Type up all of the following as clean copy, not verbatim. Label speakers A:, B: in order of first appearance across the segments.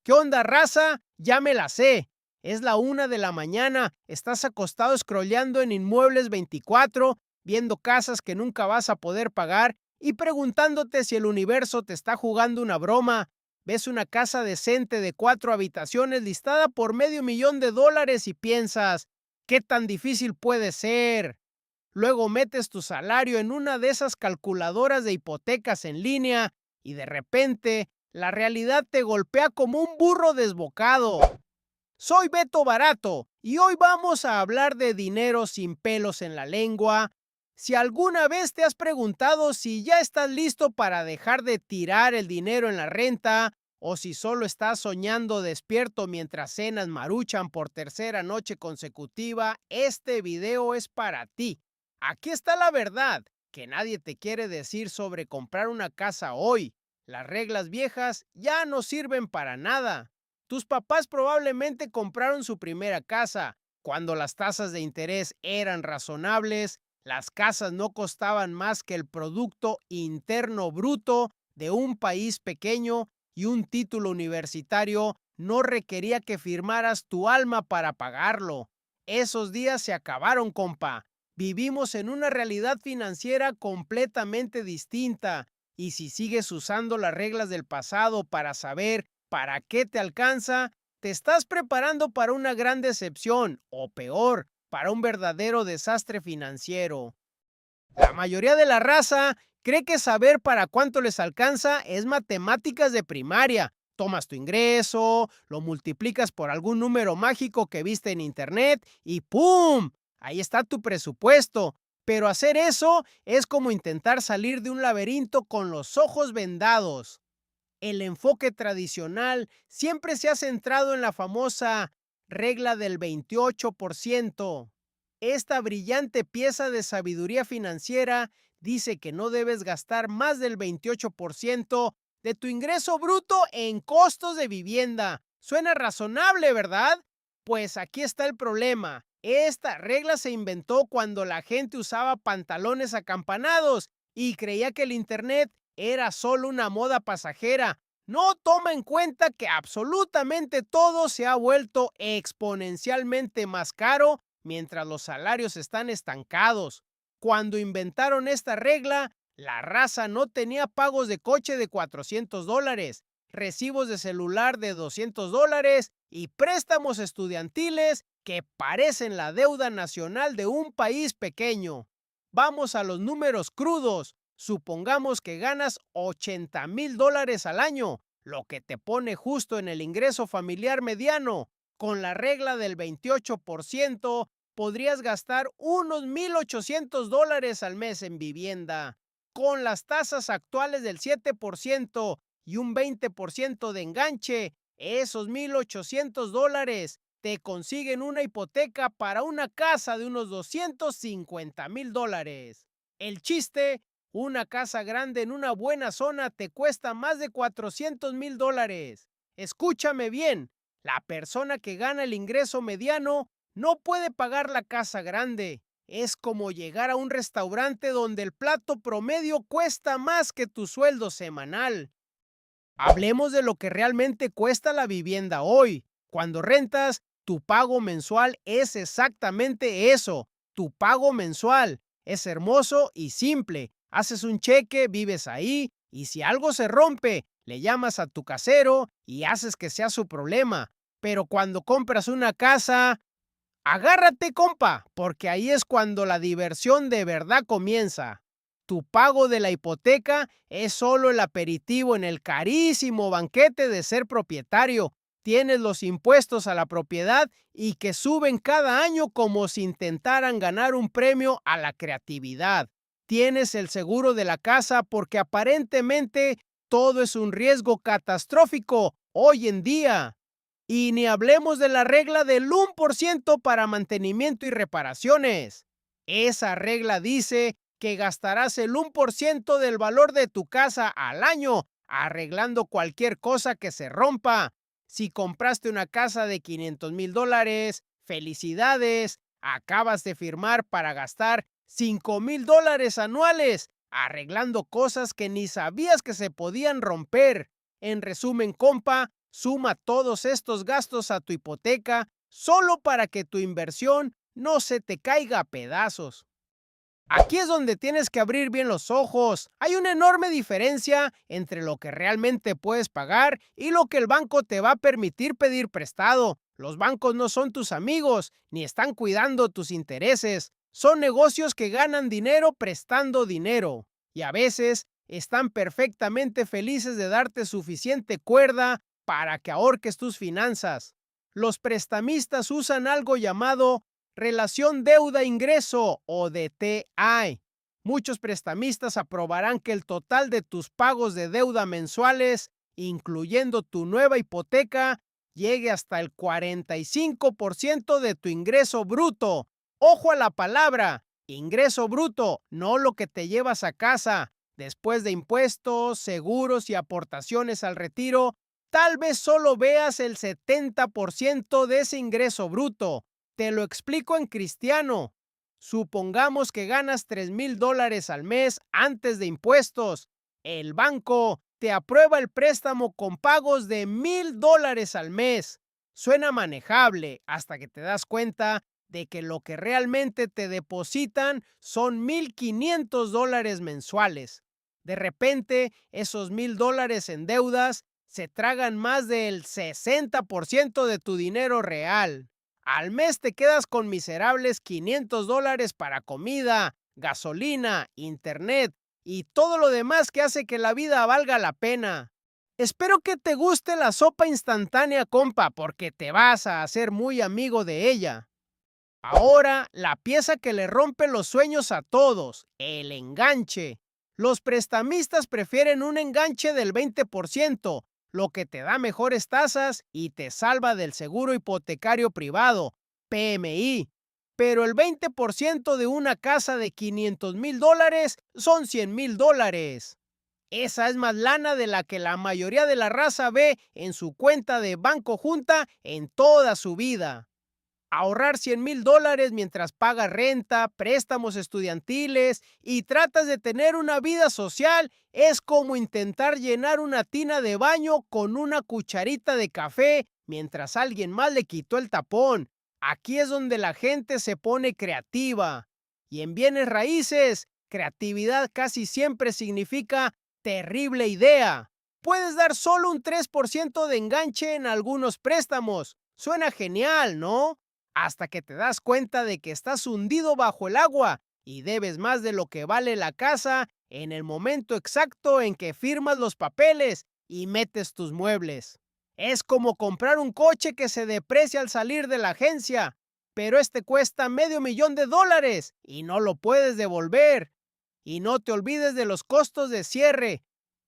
A: ¿Qué onda, raza? Ya me la sé. Es la 1 de la mañana, estás acostado scrolleando en Inmuebles 24, viendo casas que nunca vas a poder pagar y preguntándote si el universo te está jugando una broma. Ves una casa decente de 4 habitaciones listada por $500,000 y piensas, ¿qué tan difícil puede ser? Luego metes tu salario en una de esas calculadoras de hipotecas en línea y de repente la realidad te golpea como un burro desbocado. Soy Beto Barato y hoy vamos a hablar de dinero sin pelos en la lengua. Si alguna vez te has preguntado si ya estás listo para dejar de tirar el dinero en la renta o si solo estás soñando despierto mientras cenas Maruchan por tercera noche consecutiva, este video es para ti. Aquí está la verdad que nadie te quiere decir sobre comprar una casa hoy. Las reglas viejas ya no sirven para nada. Tus papás probablemente compraron su primera casa cuando las tasas de interés eran razonables, las casas no costaban más que el Producto Interno Bruto de un país pequeño y un título universitario no requería que firmaras tu alma para pagarlo. Esos días se acabaron, compa. Vivimos en una realidad financiera completamente distinta y si sigues usando las reglas del pasado para saber para qué te alcanza, te estás preparando para una gran decepción o peor, para un verdadero desastre financiero. La mayoría de la raza cree que saber para cuánto les alcanza es matemáticas de primaria. Tomas tu ingreso, lo multiplicas por algún número mágico que viste en internet y ¡pum! Ahí está tu presupuesto. Pero hacer eso es como intentar salir de un laberinto con los ojos vendados. El enfoque tradicional siempre se ha centrado en la famosa regla del 28%. Esta brillante pieza de sabiduría financiera dice que no debes gastar más del 28% de tu ingreso bruto en costos de vivienda. Suena razonable, ¿verdad? Pues aquí está el problema. Esta regla se inventó cuando la gente usaba pantalones acampanados y creía que el internet era solo una moda pasajera. No toma en cuenta que absolutamente todo se ha vuelto exponencialmente más caro mientras los salarios están estancados. Cuando inventaron esta regla, la raza no tenía pagos de coche de $400, recibos de celular de $200 y préstamos estudiantiles que parecen la deuda nacional de un país pequeño. Vamos a los números crudos. Supongamos que ganas $80,000 al año, lo que te pone justo en el ingreso familiar mediano. Con la regla del 28%, podrías gastar unos $1,800 al mes en vivienda. Con las tasas actuales del 7% y un 20% de enganche, esos $1,800 te consiguen una hipoteca para una casa de unos $250,000. El chiste, una casa grande en una buena zona te cuesta más de $400,000. Escúchame bien, la persona que gana el ingreso mediano no puede pagar la casa grande. Es como llegar a un restaurante donde el plato promedio cuesta más que tu sueldo semanal. Hablemos de lo que realmente cuesta la vivienda hoy. Cuando rentas, tu pago mensual es exactamente eso, tu pago mensual. Es hermoso y simple. Haces un cheque, vives ahí, y si algo se rompe, le llamas a tu casero y haces que sea su problema. Pero cuando compras una casa, agárrate, compa, porque ahí es cuando la diversión de verdad comienza. Tu pago de la hipoteca es solo el aperitivo en el carísimo banquete de ser propietario. Tienes los impuestos a la propiedad y que suben cada año como si intentaran ganar un premio a la creatividad. Tienes el seguro de la casa porque aparentemente todo es un riesgo catastrófico hoy en día. Y ni hablemos de la regla del 1% para mantenimiento y reparaciones. Esa regla dice que gastarás el 1% del valor de tu casa al año arreglando cualquier cosa que se rompa. Si compraste una casa de $500,000, felicidades, acabas de firmar para gastar $5,000 anuales arreglando cosas que ni sabías que se podían romper. En resumen, compa, Suma todos estos gastos a tu hipoteca solo para que tu inversión no se te caiga a pedazos. Aquí es donde tienes que abrir bien los ojos. Hay una enorme diferencia entre lo que realmente puedes pagar y lo que el banco te va a permitir pedir prestado. Los bancos no son tus amigos, ni están cuidando tus intereses. Son negocios que ganan dinero prestando dinero. Y a veces están perfectamente felices de darte suficiente cuerda para que ahorques tus finanzas. Los prestamistas usan algo llamado relación deuda-ingreso o DTI. Muchos prestamistas aprobarán que el total de tus pagos de deuda mensuales, incluyendo tu nueva hipoteca, llegue hasta el 45% de tu ingreso bruto. Ojo a la palabra, ingreso bruto, no lo que te llevas a casa. Después de impuestos, seguros y aportaciones al retiro, tal vez solo veas el 70% de ese ingreso bruto. Te lo explico en cristiano. Supongamos que ganas $3,000 al mes antes de impuestos. El banco te aprueba el préstamo con pagos de $1,000 al mes. Suena manejable hasta que te das cuenta de que lo que realmente te depositan son $1,500 mensuales. De repente, esos $1,000 en deudas se tragan más del 60% de tu dinero real. Al mes te quedas con miserables $500 para comida, gasolina, internet y todo lo demás que hace que la vida valga la pena. Espero que te guste la sopa instantánea, compa, porque te vas a hacer muy amigo de ella. Ahora, la pieza que le rompe los sueños a todos, el enganche. Los prestamistas prefieren un enganche del 20%, lo que te da mejores tasas y te salva del seguro hipotecario privado, PMI. Pero el 20% de una casa de $500,000 son $100,000. Esa es más lana de la que la mayoría de la raza ve en su cuenta de banco junta en toda su vida. Ahorrar $100,000 mientras pagas renta, préstamos estudiantiles y tratas de tener una vida social es como intentar llenar una tina de baño con una cucharita de café mientras alguien más le quitó el tapón. Aquí es donde la gente se pone creativa. Y en bienes raíces, creatividad casi siempre significa terrible idea. Puedes dar solo un 3% de enganche en algunos préstamos. Suena genial, ¿no? Hasta que te das cuenta de que estás hundido bajo el agua y debes más de lo que vale la casa en el momento exacto en que firmas los papeles y metes tus muebles. Es como comprar un coche que se deprecia al salir de la agencia, pero este cuesta $500,000 y no lo puedes devolver. Y no te olvides de los costos de cierre.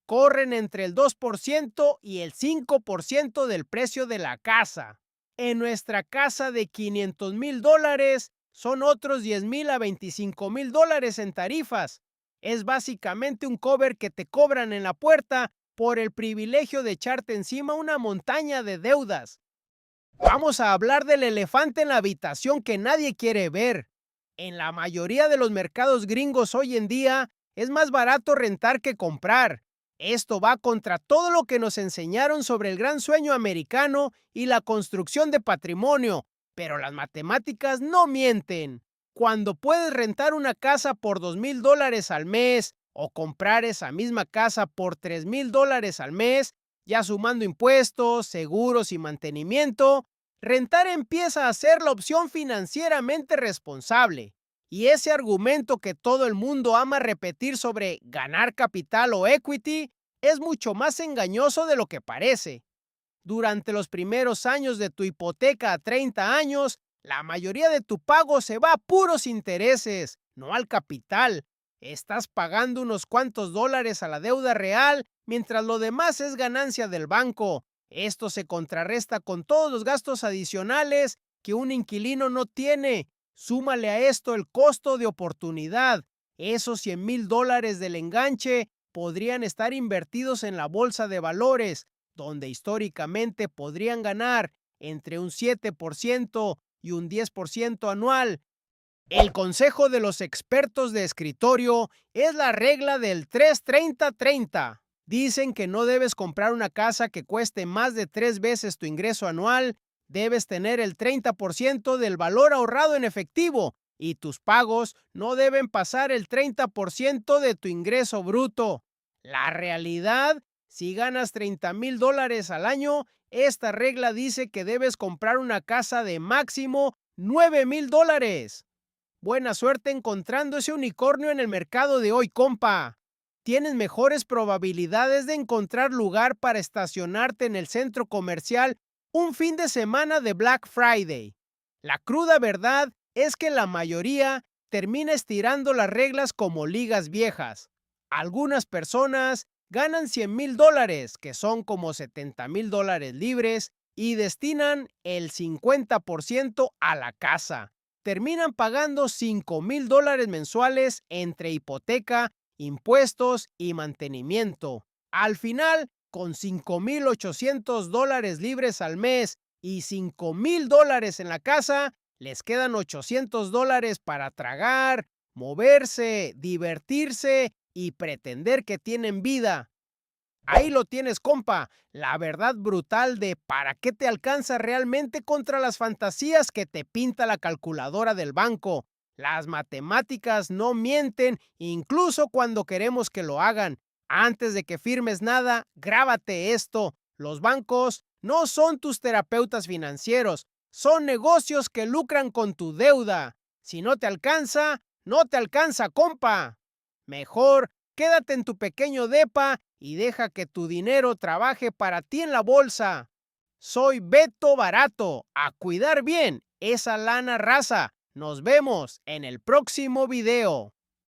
A: Corren entre el 2% y el 5% del precio de la casa. En nuestra casa de $500,000 son otros $10,000 a $25,000 en tarifas. Es básicamente un cover que te cobran en la puerta por el privilegio de echarte encima una montaña de deudas. Vamos a hablar del elefante en la habitación que nadie quiere ver. En la mayoría de los mercados gringos hoy en día es más barato rentar que comprar. Esto va contra todo lo que nos enseñaron sobre el gran sueño americano y la construcción de patrimonio, pero las matemáticas no mienten. Cuando puedes rentar una casa por $2,000 al mes o comprar esa misma casa por $3,000 al mes, ya sumando impuestos, seguros y mantenimiento, rentar empieza a ser la opción financieramente responsable. Y ese argumento que todo el mundo ama repetir sobre ganar capital o equity es mucho más engañoso de lo que parece. Durante los primeros años de tu hipoteca a 30 años, la mayoría de tu pago se va a puros intereses, no al capital. Estás pagando unos cuantos dólares a la deuda real, mientras lo demás es ganancia del banco. Esto se contrarresta con todos los gastos adicionales que un inquilino no tiene. Súmale a esto el costo de oportunidad. Esos $100,000 del enganche podrían estar invertidos en la bolsa de valores, donde históricamente podrían ganar entre un 7% y un 10% anual. El consejo de los expertos de escritorio es la regla del 3-30-30. Dicen que no debes comprar una casa que cueste más de 3 veces tu ingreso anual, debes tener el 30% del valor ahorrado en efectivo y tus pagos no deben pasar el 30% de tu ingreso bruto. La realidad, si ganas $30,000 al año, esta regla dice que debes comprar una casa de máximo $9,000. Buena suerte encontrando ese unicornio en el mercado de hoy, compa. Tienes mejores probabilidades de encontrar lugar para estacionarte en el centro comercial un fin de semana de Black Friday. La cruda verdad es que la mayoría termina estirando las reglas como ligas viejas. Algunas personas ganan $100,000, que son como $70,000 libres, y destinan el 50% a la casa. Terminan pagando $5,000 mensuales entre hipoteca, impuestos y mantenimiento. Al final, con $5,800 libres al mes y $5,000 en la casa, les quedan $800 para tragar, moverse, divertirse y pretender que tienen vida. Ahí lo tienes, compa, la verdad brutal de para qué te alcanza realmente contra las fantasías que te pinta la calculadora del banco. Las matemáticas no mienten, incluso cuando queremos que lo hagan. Antes de que firmes nada, grábate esto. Los bancos no son tus terapeutas financieros, son negocios que lucran con tu deuda. Si no te alcanza, no te alcanza, compa. Mejor quédate en tu pequeño depa y deja que tu dinero trabaje para ti en la bolsa. Soy Beto Barato. A cuidar bien esa lana, raza. Nos vemos en el próximo video.